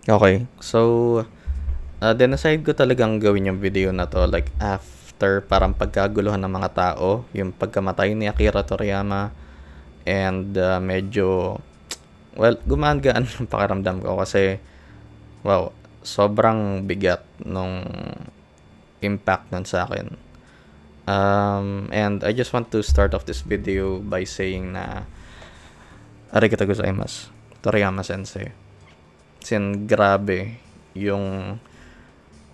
Okay, so dinecide ko talagang gawin yung video na to like after parang pagkaguluhan ng mga tao, yung pagkamatay ni Akira Toriyama and medyo well, gumaan-gaan yung pakiramdam ko kasi wow, sobrang bigat nung impact nun sa akin. And I just want to start off this video by saying na arigatou gozaimasu, Toriyama Sensei. Sin grabe yung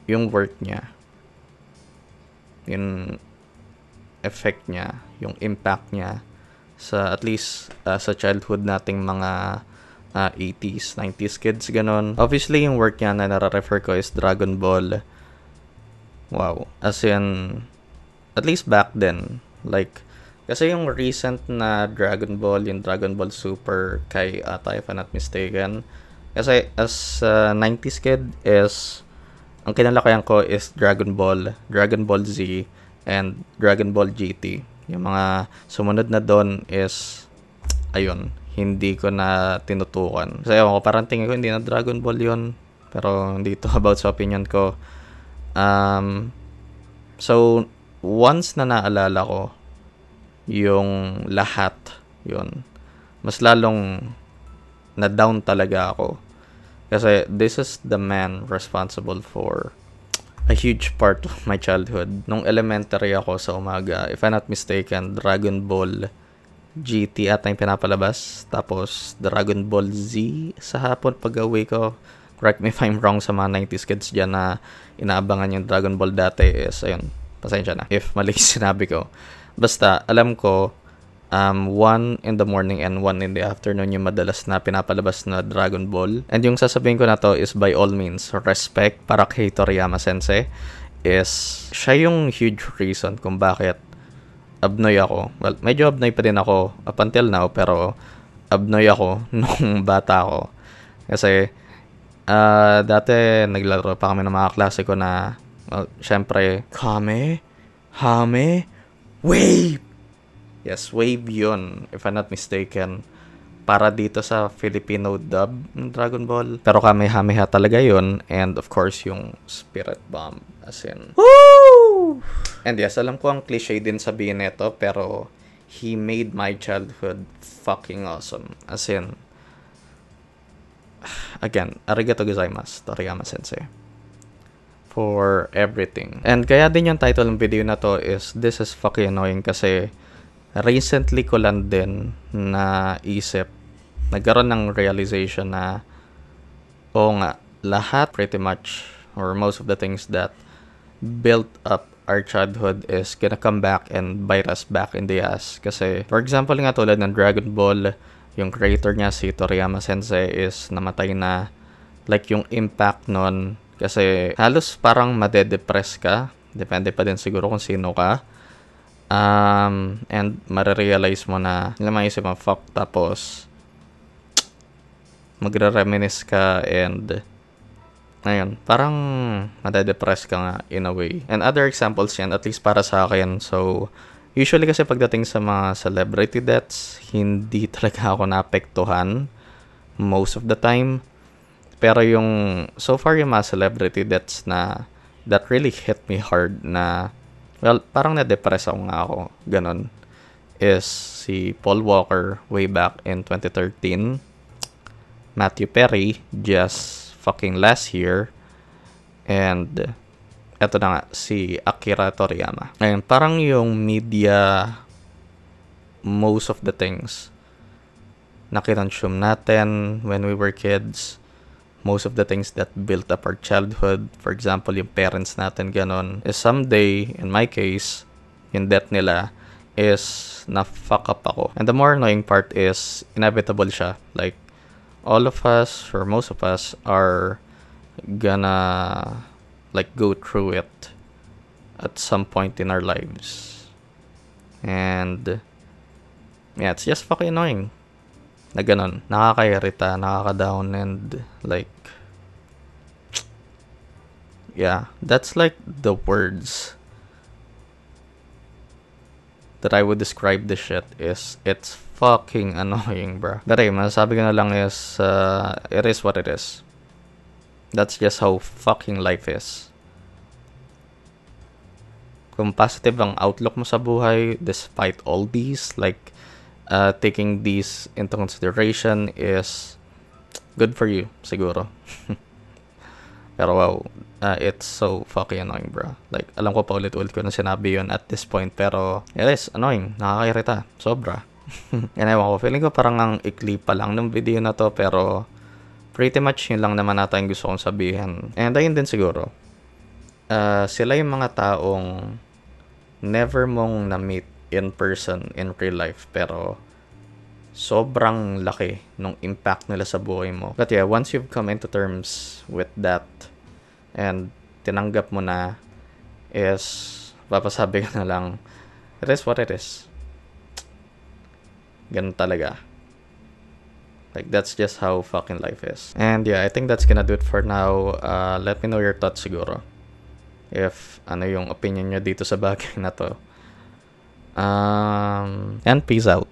work niya, yung effect niya, yung impact niya sa at least sa childhood nating mga 80s, 90s kids, ganon. Obviously, yung work niya na nare-refer ko is Dragon Ball. Wow. As in, at least back then, like, kasi yung recent na Dragon Ball, yung Dragon Ball Super kay ata, if I'm not mistaken, kasi as a 90s kid is, ang kinalakayan ko is Dragon Ball Z, and Dragon Ball GT. Yung mga sumunod na doon is, ayun, hindi ko na tinutukan. Kasi ako, parang tingin ko hindi na Dragon Ball yun. Pero hindi to about sa opinion ko. So, once na naalala ko yung lahat, yun, mas lalong na-down talaga ako. Kasi this is the man responsible for a huge part of my childhood. Nung elementary ako sa umaga, if I'm not mistaken, Dragon Ball GT ata yung pinapalabas. Tapos Dragon Ball Z sa hapon pag-uwi ko. Correct me if I'm wrong sa mga 90s kids dyan na inaabangan yung Dragon Ball dati is, ayun, pasensya na if mali sinabi ko. Basta, alam ko, 1 in the morning and 1 in the afternoon yung madalas na pinapalabas na Dragon Ball. And yung sasabihin ko na to is by all means, respect para kay Toriyama Sensei. Is siya yung huge reason kung bakit abnoy ako. Well, medyo abnoy pa din ako up until now, pero abnoy ako nung bata ako. Kasi, dati naglaro pa kami ng mga klase ko na, well, syempre, Kame, Hame, Wave! Yes, Wave yun, if I'm not mistaken. Para dito sa Filipino dub ng Dragon Ball. Pero Kamehameha talaga yun. And of course, yung Spirit Bomb. As in, woo! And yes, alam ko ang cliche din sabihin nito, pero he made my childhood fucking awesome. As in, again, arigatou gozaimasu, Toriyama Sensei, for everything. And kaya din yung title ng video na to is, this is fucking annoying kasi recently ko lang din na isip, nagkaroon ng realization na, oo nga, lahat pretty much, or most of the things that built up our childhood is gonna come back and bite us back in the ass. Kasi, for example nga tulad ng Dragon Ball, yung creator niya, si Toriyama Sensei, is namatay na. Like, yung impact nun, kasi halos parang madedepress ka. Depende pa din siguro kung sino ka. And marirealize mo na maisip mo, fuck, tapos magre-reminisce ka and ayun, parang madedepress ka nga in a way. And other examples yan, at least para sa akin. So, usually kasi pagdating sa mga celebrity deaths, hindi talaga ako naapektuhan most of the time. Pero yung, so far yung mga celebrity deaths na that really hit me hard na, well, parang na-depress ako nga ako, ganon, is si Paul Walker way back in 2013, Matthew Perry just fucking last year, and eto na nga, si Akira Toriyama. Ayun, parang yung media, most of the things na kinonsume natin when we were kids, most of the things that built up our childhood, for example, yung parents natin, ganon, is someday, in my case, yung death nila, is na-fuck up ako. And the more annoying part is, inevitable siya. Like, all of us, or most of us, are gonna, like, go through it at some point in our lives. And, yeah, it's just fucking annoying. Na ganun, nakakairita, nakaka-down, and like, yeah, that's like the words that I would describe this shit is, it's fucking annoying, bro. But hey, masasabi ko na lang is, it is what it is. That's just how fucking life is. Kung positive ang outlook mo sa buhay, despite all these, like, taking these into consideration is good for you, siguro. Pero wow, it's so fucking annoying, bro. Like, alam ko pa ulit-ulit ko na sinabi yun at this point, pero it is annoying, nakakairita, sobra. And ewan ko, feeling ko parang ang ikli pa lang ng video na to, pero pretty much yun lang naman natin gusto kong sabihin. And ayun din siguro, sila yung mga taong never mong na-meet in person, in real life, pero sobrang laki nung impact nila sa buhay mo. But yeah, once you've come into terms with that and tinanggap mo na, is papasabi ka na lang, it is what it is. Ganun talaga. Like, that's just how fucking life is. And yeah, I think that's gonna do it for now. Let me know your thoughts siguro. If ano yung opinion nyo dito sa bagay na to. And peace out.